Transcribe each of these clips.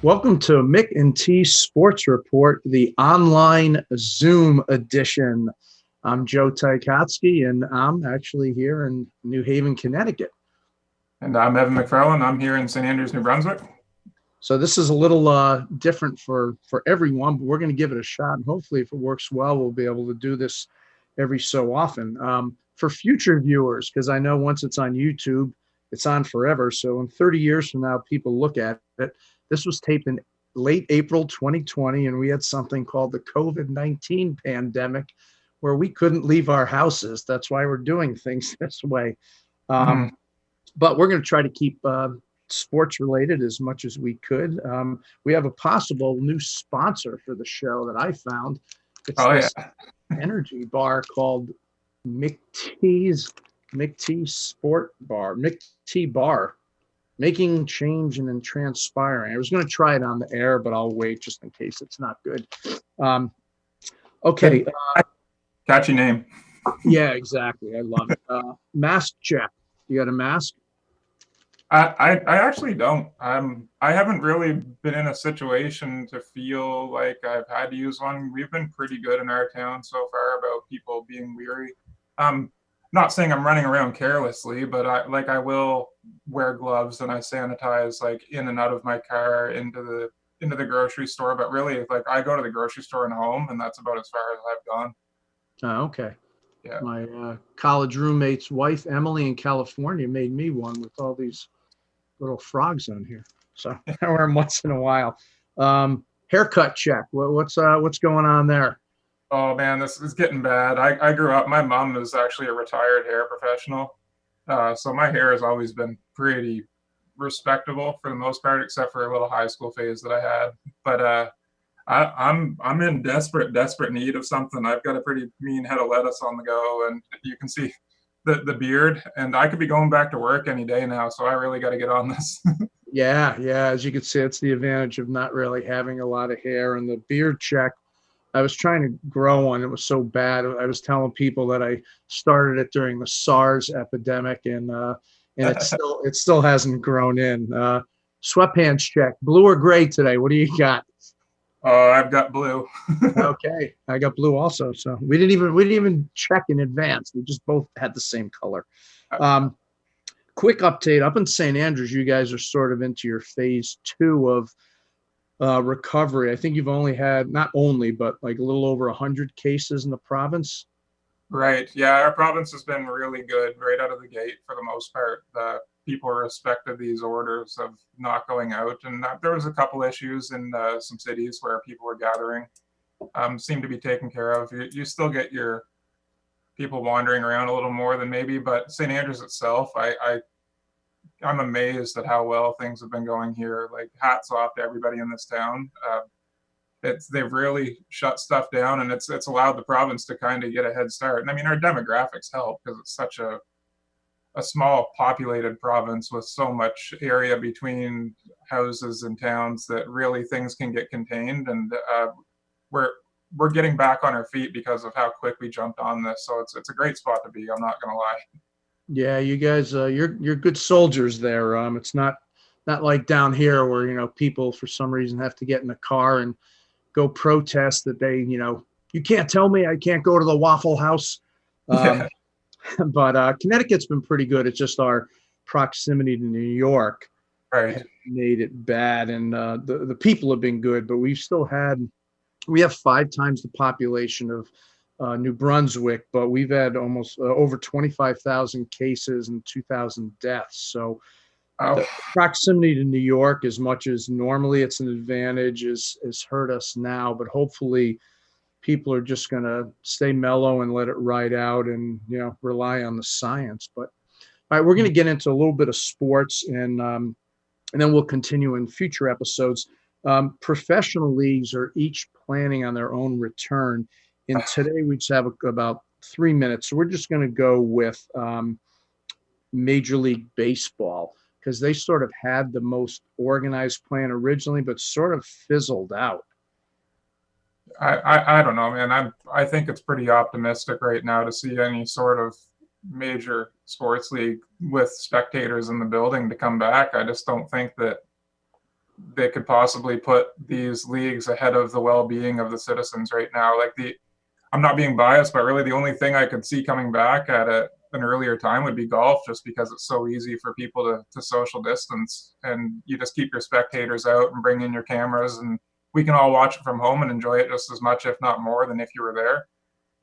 Welcome to Mick and T Sports Report, the online Zoom edition. I'm Joe Ticotsky, and I'm actually here in New Haven, Connecticut. And I'm Evan McFarlane. I'm here in St. Andrews, New Brunswick. So this is a little different for everyone, but we're going to give it a shot. And hopefully, if it works well, we'll be able to do this every so often. For future viewers, because I know once it's on YouTube, it's on forever. So in 30 years from now, people look at it. This was taped in late April 2020, and we had something called the COVID-19 pandemic where we couldn't leave our houses. That's why we're doing things this way. But we're going to try to keep sports related as much as we could. We have a possible new sponsor for the show that I found. It's this energy bar called McTee's Sport Bar, McT Bar, making change and then transpiring. I was going to try it on the air, but I'll wait just in case it's not good. Okay. Catchy name. Yeah, exactly. I love it. Mask check. You got a mask? I actually don't. I haven't really been in a situation to feel like I've had to use one. We've been pretty good in our town so far about people being weary. Not saying I'm running around carelessly, but I will wear gloves and I sanitize like in and out of my car into the grocery store. But really, like I go to the grocery store and home, and that's about as far as I've gone. Oh, okay. Yeah. My college roommate's wife, Emily, in California, made me one with all these little frogs on here. So I wear them once in a while. Haircut check. What's going on there? Oh man, this is getting bad. I grew up, my mom is actually a retired hair professional. So my hair has always been pretty respectable for the most part, except for a little high school phase that I had. But I'm in desperate need of something. I've got a pretty mean head of lettuce on the go, and you can see the beard, and I could be going back to work any day now, so I really got to get on this. Yeah. As you can see, it's the advantage of not really having a lot of hair. And the beard check, I was trying to grow one. It was so bad. I was telling people that I started it during the SARS epidemic, and it still hasn't grown in. Sweatpants check, blue or gray today? What do you got? Oh, I've got blue. Okay, I got blue also. So we didn't even check in advance. We just both had the same color. Quick update: up in St. Andrews, you guys are sort of into your phase 2 of recovery. I think you've only had but like a little over 100 cases in the province. Right. Yeah, our province has been really good right out of the gate for the most part. People respected these orders of not going out, and there was a couple issues in some cities where people were gathering. Seem to be taken care of. You still get your people wandering around a little more than maybe, but St. Andrews itself, I'm amazed at how well things have been going here. Like hats off to everybody in this town. They've really shut stuff down, and it's allowed the province to kind of get a head start. And I mean, our demographics help because it's such a small populated province with so much area between houses and towns that really things can get contained, and we're getting back on our feet because of how quick we jumped on this. So it's a great spot to be. I'm not gonna lie. Yeah, you guys, you're good soldiers there. It's not like down here where people for some reason have to get in a car and go protest that you can't tell me I can't go to the Waffle House. But Connecticut's been pretty good. It's just our proximity to New York has made it bad, and the people have been good, but we have 5 times the population of New Brunswick, but we've had almost over 25,000 cases and 2,000 deaths. So the proximity to New York, as much as normally it's an advantage, has hurt us now, but hopefully people are just going to stay mellow and let it ride out and rely on the science. But all right, we're going to get into a little bit of sports, and then we'll continue in future episodes. Professional leagues are each planning on their own return, and today we just have about 3 minutes, so we're just going to go with Major League Baseball, because they sort of had the most organized plan originally, but sort of fizzled out. I don't know, man. I think it's pretty optimistic right now to see any sort of major sports league with spectators in the building to come back. I just don't think that they could possibly put these leagues ahead of the well-being of the citizens right now. Like I'm not being biased, but really the only thing I could see coming back at an earlier time would be golf, just because it's so easy for people to social distance, and you just keep your spectators out and bring in your cameras, and we can all watch it from home and enjoy it just as much, if not more, than if you were there.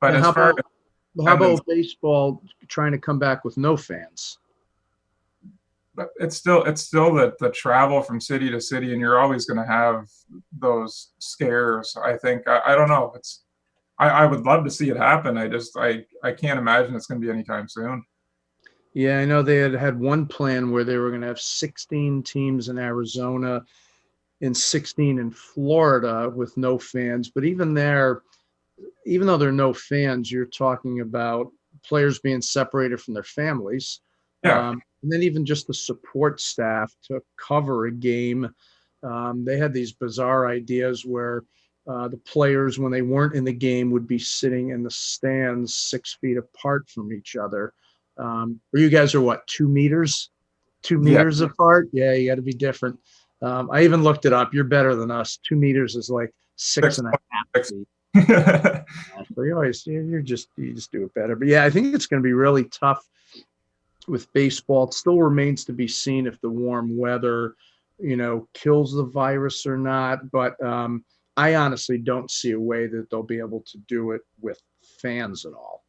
But And as far as how about baseball trying to come back with no fans? but it's still the travel from city to city, and you're always going to have those scares. I think I don't know. I would love to see it happen. I can't imagine it's going to be anytime soon. Yeah, I know they had one plan where they were going to have 16 teams in Arizona and 16 in Florida with no fans. But even there, even though there are no fans, you're talking about players being separated from their families. Yeah. And then even just the support staff to cover a game. They had these bizarre ideas where the players, when they weren't in the game, would be sitting in the stands 6 feet apart from each other. You guys are what, 2 meters? 2 meters apart? Yeah, you got to be different. I even looked it up. You're better than us. 2 meters is like 6.5 feet. So you just do it better. But yeah, I think it's going to be really tough with baseball. It still remains to be seen if the warm weather, kills the virus or not. But I honestly don't see a way that they'll be able to do it with fans at all.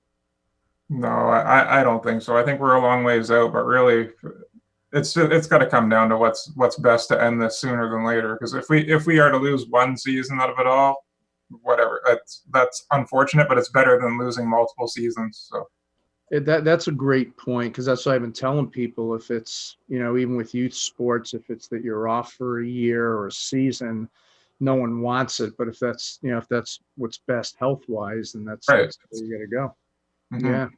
No, I don't think so. I think we're a long ways out, but really, it's got to come down to what's best to end this sooner than later. Because if we are to lose one season out of it all, whatever, that's unfortunate, but it's better than losing multiple seasons. So that's a great point, because that's what I've been telling people. If it's even with youth sports, if it's that you're off for a year or a season, no one wants it. But if that's what's best health wise, then that's where you got to go. Mm-hmm. Yeah.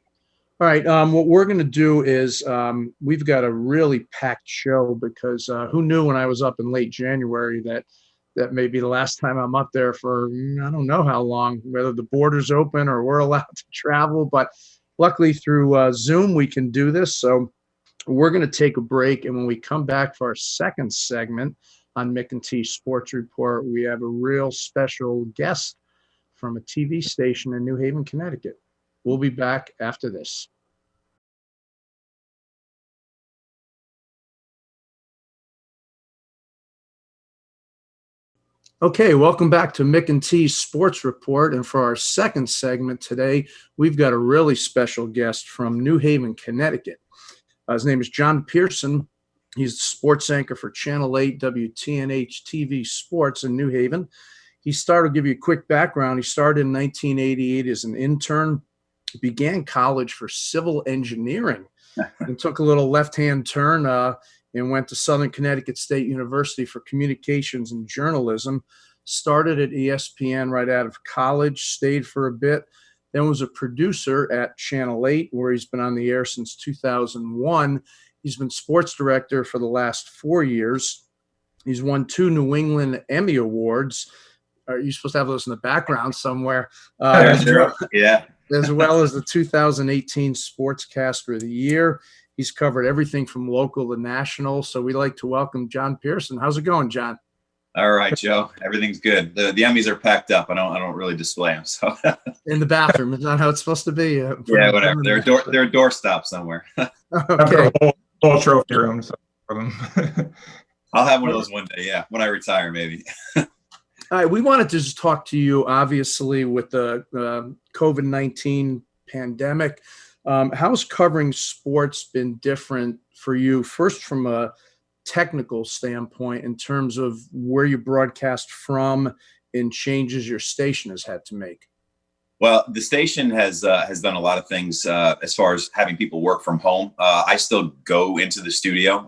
All right. What we're going to do is we've got a really packed show, because who knew when I was up in late January that may be the last time I'm up there for I don't know how long, whether the borders open or we're allowed to travel. But luckily through Zoom, we can do this. So we're going to take a break. And when we come back for our second segment on Mick and T Sports Report, we have a real special guest from a TV station in New Haven, Connecticut. We'll be back after this. Okay, welcome back to Mick and T Sports Report. And for our second segment today, we've got a really special guest from New Haven, Connecticut. His name is John Pierson. He's the sports anchor for Channel 8 WTNH-TV Sports in New Haven. I'll give you a quick background. He started in 1988 as an intern, began college for civil engineering, and took a little left-hand turn and went to Southern Connecticut State University for communications and journalism. Started at ESPN right out of college, stayed for a bit, then was a producer at Channel 8, where he's been on the air since 2001. He's been sports director for the last 4 years. He's won 2 New England Emmy Awards. Are you supposed to have those in the background somewhere? Yeah. As well as the 2018 Sportscaster of the Year. He's covered everything from local to national. So we'd like to welcome John Pierson. How's it going, John? All right, Joe. Everything's good. The Emmys are packed up. I don't really display them. So in the bathroom, is not how it's supposed to be. Yeah, whatever. They're a doorstop somewhere. Okay. Whole trophy room for them. I'll have one of those one day. Yeah, when I retire, maybe. All right, we wanted to just talk to you, obviously, with the COVID-19 pandemic. How's covering sports been different for you? First, from a technical standpoint, in terms of where you broadcast from and changes your station has had to make. Well, the station has done a lot of things as far as having people work from home. I still go into the studio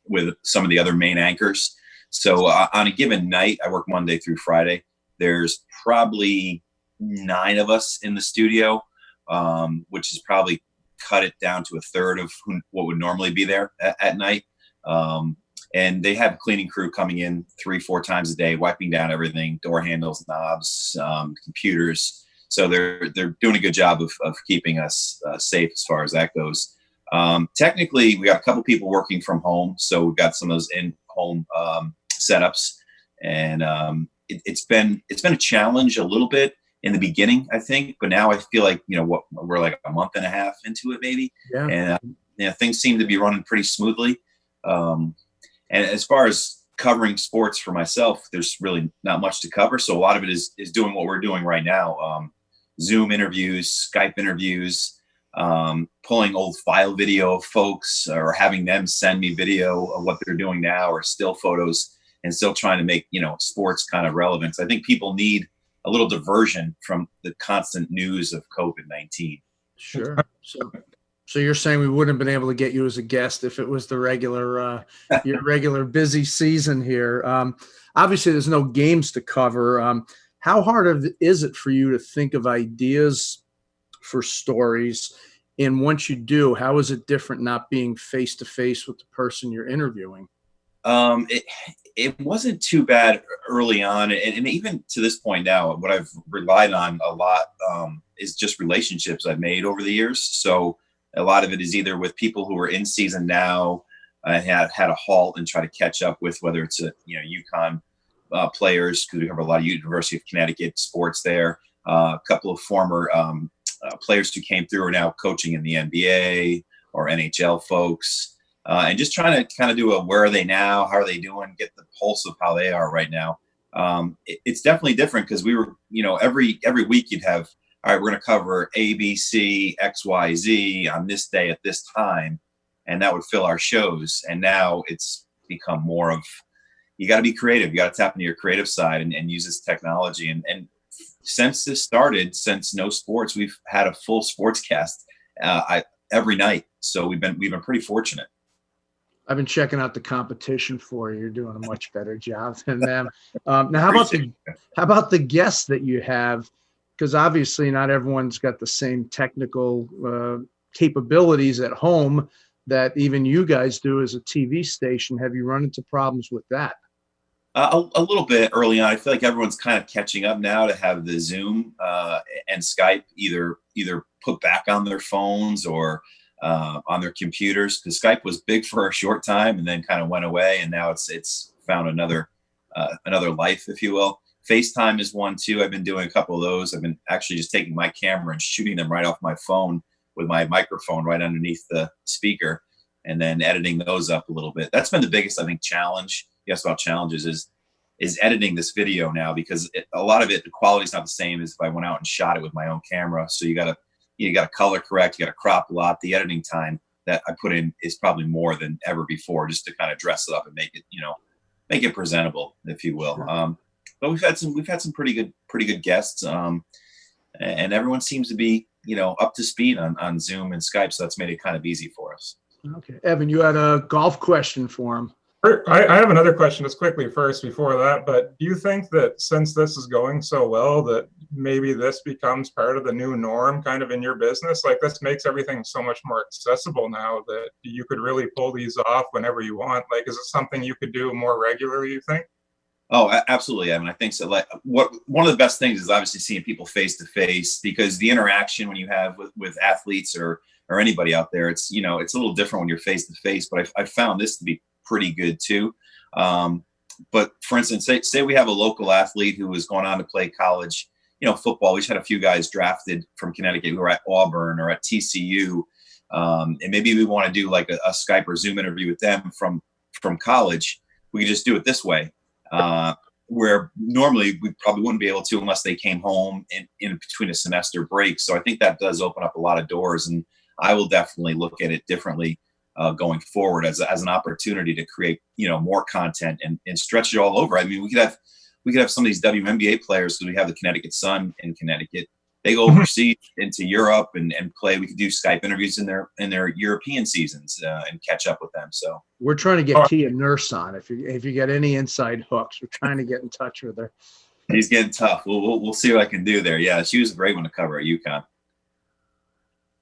with some of the other main anchors. So on a given night, I work Monday through Friday. There's probably 9 of us in the studio, which is probably cut it down to a third of what would normally be there at night. And they have a cleaning crew coming in 3-4 times a day, wiping down everything, door handles, knobs, computers. So they're doing a good job of keeping us safe as far as that goes. Technically, we got a couple people working from home. So we've got some of those in-home setups, and it's been a challenge a little bit in the beginning, I think, but now I feel like, we're like a month and a half into it, maybe. Yeah. And things seem to be running pretty smoothly. And as far as covering sports for myself, there's really not much to cover. So a lot of it is doing what we're doing right now. Zoom interviews, Skype interviews, pulling old file video of folks or having them send me video of what they're doing now or still photos, and still trying to make, sports kind of relevant. I think people need a little diversion from the constant news of COVID-19. Sure. So you're saying we wouldn't have been able to get you as a guest if it was the regular, your regular busy season here. Obviously, there's no games to cover. How hard is it for you to think of ideas for stories? And once you do, how is it different not being face to face with the person you're interviewing? It wasn't too bad early on, and even to this point now, what I've relied on a lot is just relationships I've made over the years. So a lot of it is either with people who are in season now, have had a halt and try to catch up with, whether it's UConn players, because we have a lot of University of Connecticut sports there. A couple of former players who came through are now coaching in the NBA or NHL folks. And just trying to kind of do a where are they now, how are they doing, get the pulse of how they are right now. It's definitely different because we were, every week you'd have, all right, we're going to cover A, B, C, X, Y, Z on this day at this time. And that would fill our shows. And now it's become more of, you got to be creative. You got to tap into your creative side and use this technology. And since this started, since no sports, we've had a full sports cast every night. So we've been pretty fortunate. I've been checking out the competition for you. You're doing a much better job than them. Now, how about the guests that you have? Because obviously not everyone's got the same technical capabilities at home that even you guys do as a TV station. Have you run into problems with that? A little bit early on. I feel like everyone's kind of catching up now to have the Zoom and Skype either put back on their phones or on their computers, because Skype was big for a short time and then kind of went away, and now it's found another life, if you will. FaceTime is one too. I've been doing a couple of those. I've been actually just taking my camera and shooting them right off my phone with my microphone right underneath the speaker, and then editing those up a little bit. That's been the biggest, I think, challenge. Yes, about challenges is editing this video now, because a lot of it, the quality is not the same as if I went out and shot it with my own camera. So you got to color correct, you got to crop a lot. The editing time that I put in is probably more than ever before, just to kind of dress it up and make it presentable, if you will. Sure. But we've had some pretty good guests, and everyone seems to be up to speed on Zoom and Skype, so that's made it kind of easy for us. Okay, Evan, you had a golf question for him. I have another question just quickly first before that, but do you think that since this is going so well that maybe this becomes part of the new norm kind of in your business? Like, this makes everything so much more accessible now that you could really pull these off whenever you want. Like, is it something you could do more regularly, you think? Oh, absolutely. I mean, I think so. Like, one of the best things is obviously seeing people face to face, because the interaction when you have with athletes or anybody out there, it's it's a little different when you're face to face. But I found this to be pretty good too. But for instance, say we have a local athlete who is going on to play college, football. We just had a few guys drafted from Connecticut who are at Auburn or at TCU, and maybe we want to do like a Skype or Zoom interview with them from college. We could just do it this way. Where normally we probably wouldn't be able to unless they came home in between a semester break. So I think that does open up a lot of doors, and I will definitely look at it differently going forward as an opportunity to create more content and stretch it all over. I mean, we could have some of these WNBA players, because we have the Connecticut Sun in Connecticut. They go overseas into Europe and play. We could do Skype interviews in their European seasons and catch up with them. So we're trying to get Tia Nurse on. If you get any inside hooks, we're trying to get in touch with her. He's getting tough. We'll see what I can do there. Yeah, she was a great one to cover at UConn.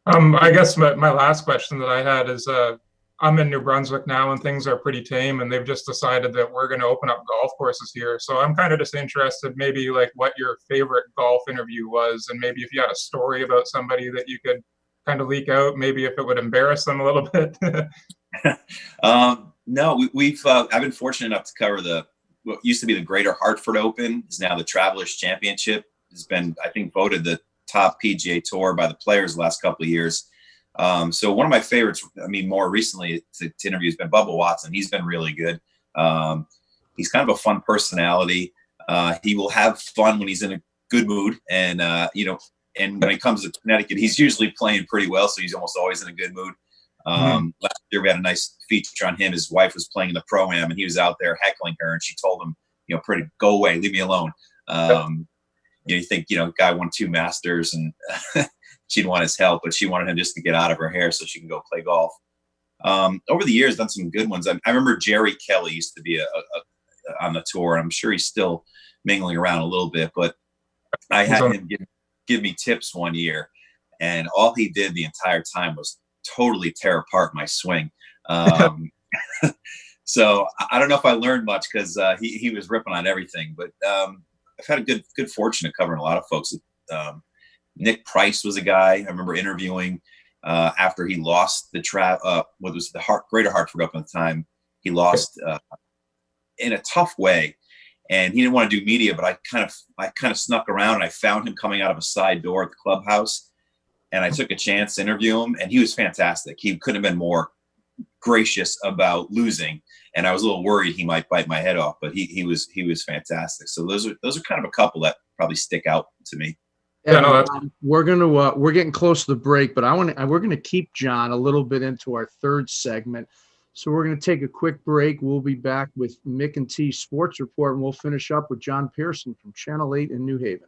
I guess my last question that I had is, I'm in New Brunswick now and things are pretty tame, and they've just decided that we're going to open up golf courses here. So I'm kind of just interested maybe like what your favorite golf interview was, and maybe if you had a story about somebody that you could kind of leak out, maybe if it would embarrass them a little bit. No, we've I've been fortunate enough to cover the what used to be the Greater Hartford Open is now the Travelers Championship. Has been, I think, voted the top PGA Tour by the players the last couple of years. So one of my favorites, I mean, more recently to interview has been Bubba Watson. He's been really good. He's kind of a fun personality. He will have fun when he's in a good mood. And, and when it comes to Connecticut, he's usually playing pretty well. So he's almost always in a good mood. Last year we had a nice feature on him. His wife was playing in the Pro-Am and he was out there heckling her and she told him, go away, leave me alone. You think, guy won 2 Masters and she didn't want his help, but she wanted him just to get out of her hair so she can go play golf. Over the years, done some good ones. I remember Jerry Kelly used to be on the tour. I'm sure he's still mingling around a little bit, but I had him give me tips one year, and all he did the entire time was totally tear apart my swing. So I don't know if I learned much because he was ripping on everything, but I've had a good fortune of covering a lot of folks. Nick Price was a guy I remember interviewing after he lost what was the Greater Hartford Open at the time. He lost in a tough way, and he didn't want to do media, but I kind of snuck around and I found him coming out of a side door at the clubhouse, and I took a chance to interview him, and he was fantastic. He couldn't have been more gracious about losing, and I was a little worried he might bite my head off, but he was fantastic. So those are kind of a couple that probably stick out to me. We're getting close to the break, but we're gonna keep John a little bit into our third segment. So we're gonna take a quick break. We'll be back with Mick and T Sports Report, and we'll finish up with John Pierson from Channel 8 in New Haven.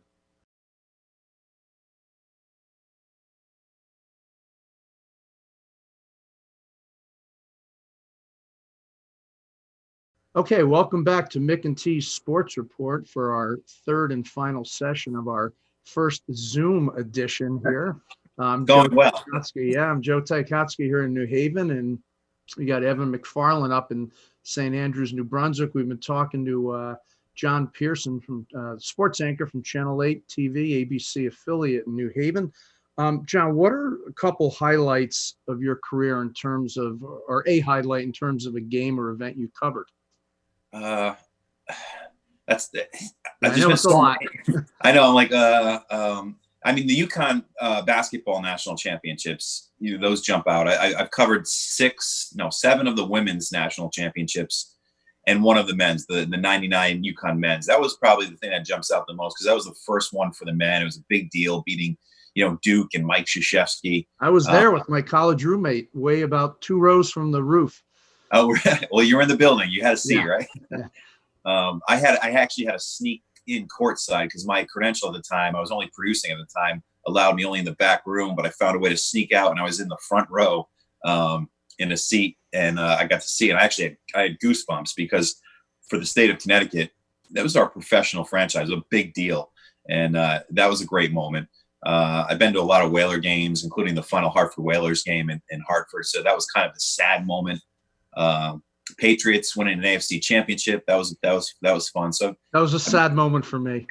Okay, welcome back to Mick and T Sports Report for our third and final session of our first Zoom edition here. Going well. Yeah, I'm Joe Ticotsky here in New Haven, and we got Evan McFarlane up in St. Andrews, New Brunswick. We've been talking to John Pierson, from sports anchor from Channel 8 TV, ABC affiliate in New Haven. John, what are a couple highlights of your career in terms of, or a highlight in terms of a game or event you covered? I know it's a lot. I know. I'm like, I mean, the UConn basketball national championships, those jump out. I've covered 7 of the women's national championships and one of the men's, the 99 UConn men's. That was probably the thing that jumps out the most because that was the first one for the men. It was a big deal, beating, Duke and Mike Krzyzewski. I was there with my college roommate, way about 2 rows from the roof. Oh, well, you were in the building. You had a seat, yeah. Right? Yeah. I actually had to sneak in courtside because my credential at the time, I was only producing at the time, allowed me only in the back room, but I found a way to sneak out, and I was in the front row in a seat, and I got to see it. I had goosebumps because for the state of Connecticut, that was our professional franchise, a big deal, and that was a great moment. I've been to a lot of Whaler games, including the final Hartford Whalers game in Hartford, so that was kind of a sad moment. Patriots winning an AFC championship, that was fun. So that was a sad moment for me.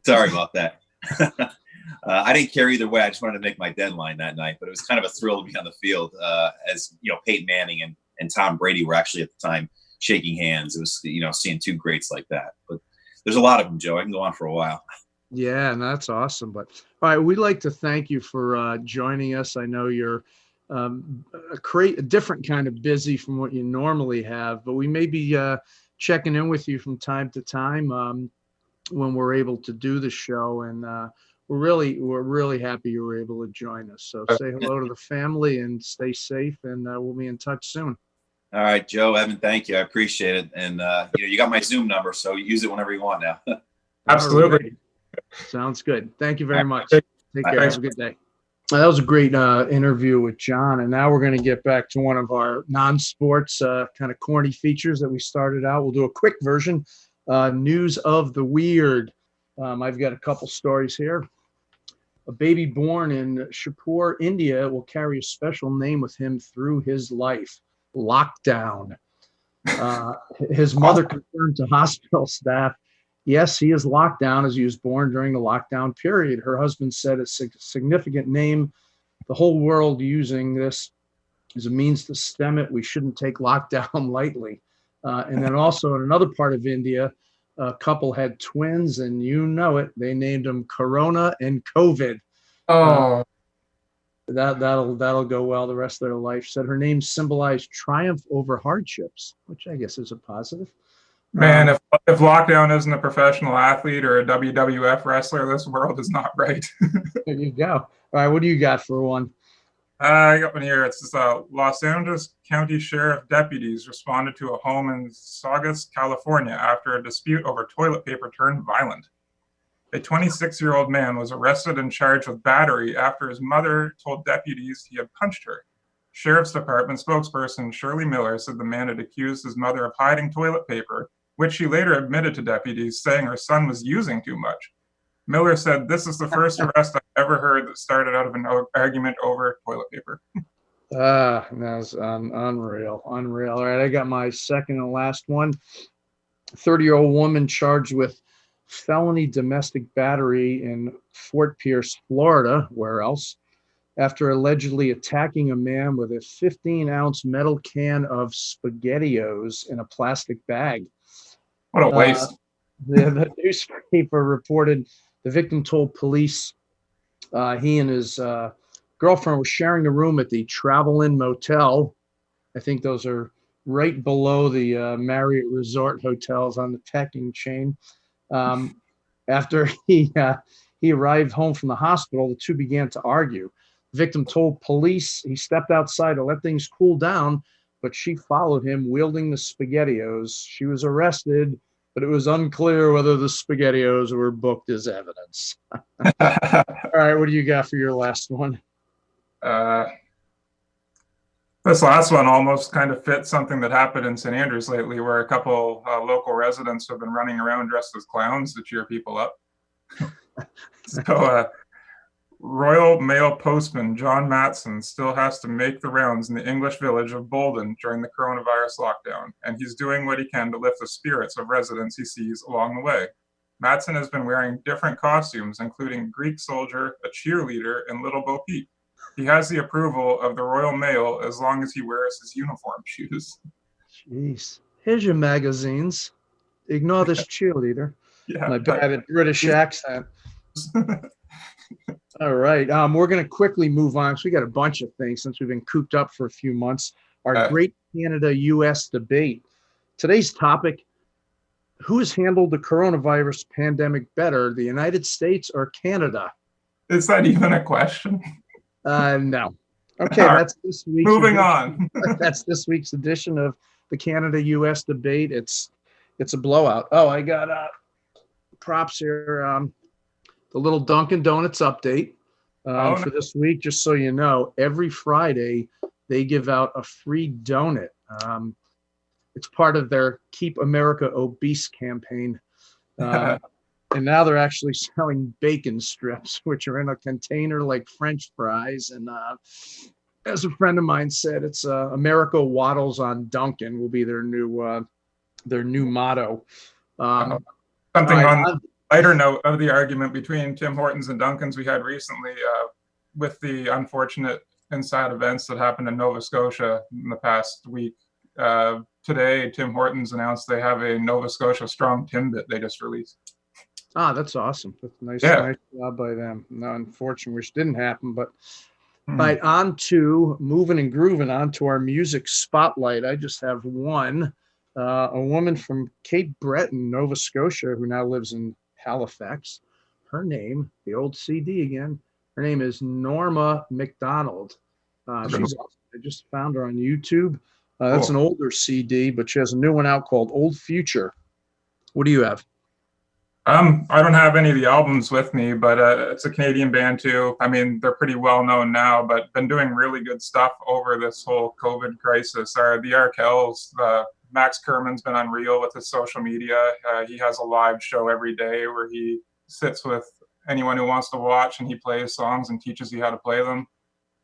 Sorry about that. I didn't care either way. I just wanted to make my deadline that night, but it was kind of a thrill to be on the field as Peyton Manning and Tom Brady were actually at the time shaking hands. It was seeing 2 greats like that. But there's a lot of them, Joe. I can go on for a while. Yeah, and that's awesome. But all right, we'd like to thank you for joining us. I know you're a different kind of busy from what you normally have, but we may be checking in with you from time to time when we're able to do the show, and we're really happy you were able to join us. So say hello to the family and stay safe, and we'll be in touch soon. All right, Joe, Evan, thank you. I appreciate it. And you got my Zoom number, so use it whenever you want now. Absolutely. Right. Sounds good. Thank you very much. Take care. Have a good day. That was a great interview with John, and now we're going to get back to one of our non-sports kind of corny features that we started out. We'll do a quick version, news of the weird. I've got a couple stories here. A baby born in Shahpur, India, will carry a special name with him through his life. Lockdown. His mother confirmed to hospital staff, yes, he is locked down as he was born during the lockdown period. Her husband said it's a significant name. The whole world using this as a means to stem it. We shouldn't take lockdown lightly. And then also in another part of India, a couple had twins, and you know it, they named them Corona and COVID. Oh, That'll go well the rest of their life. Said her name symbolized triumph over hardships, which I guess is a positive. man, if lockdown isn't a professional athlete or a WWF wrestler, this world is not right. There you go. All right, what do you got for one? I got one here. It's this, Los Angeles County Sheriff deputies responded to a home in Saugus, California after a dispute over toilet paper turned violent. A 26-year-old man was arrested and charged with battery after his mother told deputies he had punched her. Sheriff's Department spokesperson Shirley Miller said the man had accused his mother of hiding toilet paper, which she later admitted to deputies, saying her son was using too much. Miller said, "This is the first arrest I've ever heard that started out of an argument over toilet paper." That's unreal. All right, I got my second and last one. 30-year-old woman charged with felony domestic battery in Fort Pierce, Florida, where else, after allegedly attacking a man with a 15-ounce metal can of SpaghettiOs in a plastic bag. What a waste. The newspaper reported the victim told police he and his girlfriend were sharing a room at the Travel Inn Motel. I think those are right below the Marriott Resort hotels on the pecking chain. After he arrived home from the hospital, the two began to argue. The victim told police he stepped outside to let things cool down, but she followed him wielding the SpaghettiOs. She was arrested, but it was unclear whether the SpaghettiOs were booked as evidence. All right, what do you got for your last one? This last one almost kind of fits something that happened in St. Andrews lately, where a couple local residents have been running around dressed as clowns to cheer people up. So Royal Mail postman John Matson still has to make the rounds in the English village of Bolden during the coronavirus lockdown, and he's doing what he can to lift the spirits of residents he sees along the way. Matson has been wearing different costumes, including Greek soldier, a cheerleader, and Little Bo Peep. He has the approval of the Royal Mail as long as he wears his uniform shoes. Jeez. Here's your magazines. Ignore this cheerleader. Yeah, My bad British accent. All right. We're going to quickly move on because we got a bunch of things since we've been cooped up for a few months. Our great Canada-US debate. Today's topic, who has handled the coronavirus pandemic better, the United States or Canada? Is that even a question? No. Okay, that's this week's moving on. That's this week's edition of the Canada-US debate. It's a blowout. Oh, I got props here. The little Dunkin' Donuts update for this week. Just so you know, every Friday they give out a free donut. It's part of their Keep America Obese campaign. And now they're actually selling bacon strips, which are in a container like French fries. And as a friend of mine said, it's America waddles on Dunkin' will be their new motto. Something on the lighter note of the argument between Tim Hortons and Dunkin's we had recently with the unfortunate inside events that happened in Nova Scotia in the past week. Today, Tim Hortons announced they have a Nova Scotia Strong Timbit they just released. That's awesome. That's nice job by them. No, unfortunately, which didn't happen, but right on to moving and grooving on to our music spotlight. I just have one, a woman from Cape Breton, Nova Scotia, who now lives in Halifax. Her name, the old CD again, her name is Norma McDonald. She's awesome. I just found her on YouTube. That's an older CD, but she has a new one out called Old Future. What do you have? I don't have any of the albums with me, but it's a Canadian band too. I mean, they're pretty well known now, but been doing really good stuff over this whole COVID crisis. The Arkells, Max Kerman's been unreal with his social media. He has a live show every day where he sits with anyone who wants to watch and he plays songs and teaches you how to play them.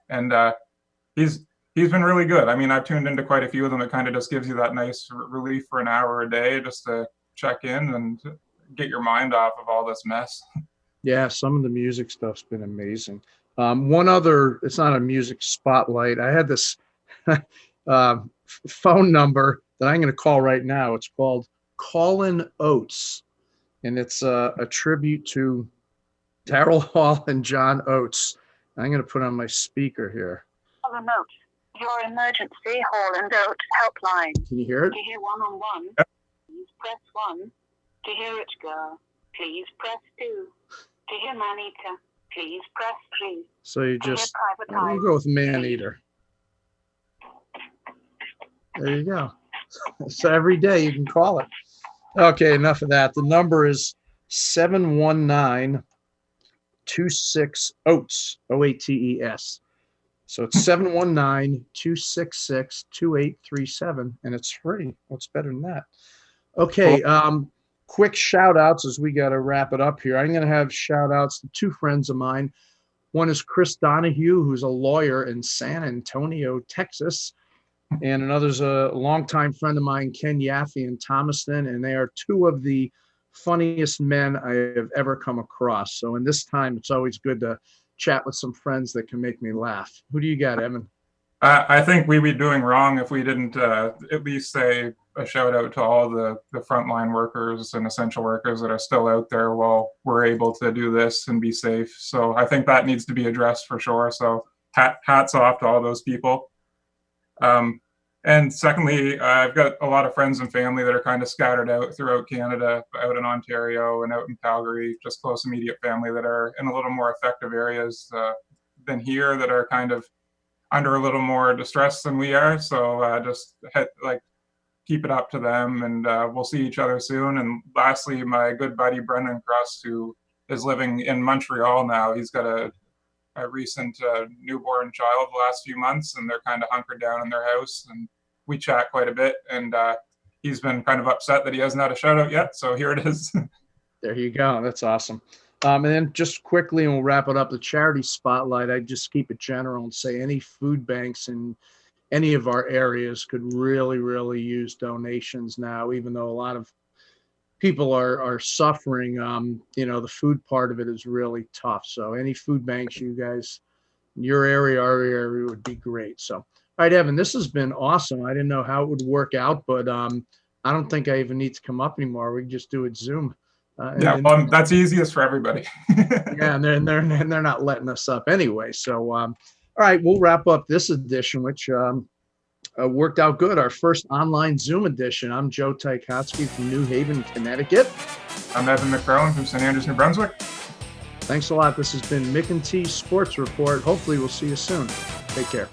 And he's been really good. I mean, I've tuned into quite a few of them. It kind of just gives you that nice relief for an hour a day just to check in and get your mind off of all this mess. Yeah, some of the music stuff's been amazing. One other, it's not a music spotlight. I had this phone number that I'm going to call right now. It's called Colin Oats, and it's a tribute to Daryl Hall and John Oates. I'm going to put on my speaker here. Colin Oats, your emergency Hall and Oates helpline. Can you hear it? To hear 111, please press 1. To hear it go, please press 2. To hear man-eater, please press 3. So you To hear just, private we'll go with man-eater. There you go. So every day you can call it. Okay, enough of that. The number is 719-26-OATES, O-A-T-E-S. So it's 719-266-2837, and it's free. What's better than that? Okay, quick shout outs as we got to wrap it up here. I'm going to have shout outs to two friends of mine. One is Chris Donahue, who's a lawyer in San Antonio, Texas. And another's a longtime friend of mine, Ken Yaffe in Thomaston. And they are two of the funniest men I have ever come across. So in this time, it's always good to chat with some friends that can make me laugh. Who do you got, Evan? I think we'd be doing wrong if we didn't at least say a shout out to all the frontline workers and essential workers that are still out there while we're able to do this and be safe. So I think that needs to be addressed for sure. So hats off to all those people. And secondly, I've got a lot of friends and family that are kind of scattered out throughout Canada, out in Ontario and out in Calgary, just close immediate family that are in a little more effective areas than here, that are kind of under a little more distress than we are. So just keep it up to them, and we'll see each other soon. And lastly, my good buddy Brendan Crust, who is living in Montreal now, he's got a recent newborn child the last few months, and they're kind of hunkered down in their house, and we chat quite a bit, and he's been kind of upset that he hasn't had a shout out yet, so here it is. There you go. That's awesome. And then just quickly, and we'll wrap it up, the charity spotlight. I just keep it general and say any food banks in any of our areas could really, really use donations now, even though a lot of people are suffering. The food part of it is really tough. So any food banks you guys, your area, our area would be great. So, all right, Evan, this has been awesome. I didn't know how it would work out, but I don't think I even need to come up anymore. We can just do it Zoom. That's easiest for everybody. Yeah, and they're not letting us up anyway. So, all right, we'll wrap up this edition, which worked out good. Our first online Zoom edition. I'm Joe Ticotsky from New Haven, Connecticut. I'm Evan McFarlane from St. Andrews, New Brunswick. Thanks a lot. This has been Mick and T Sports Report. Hopefully we'll see you soon. Take care.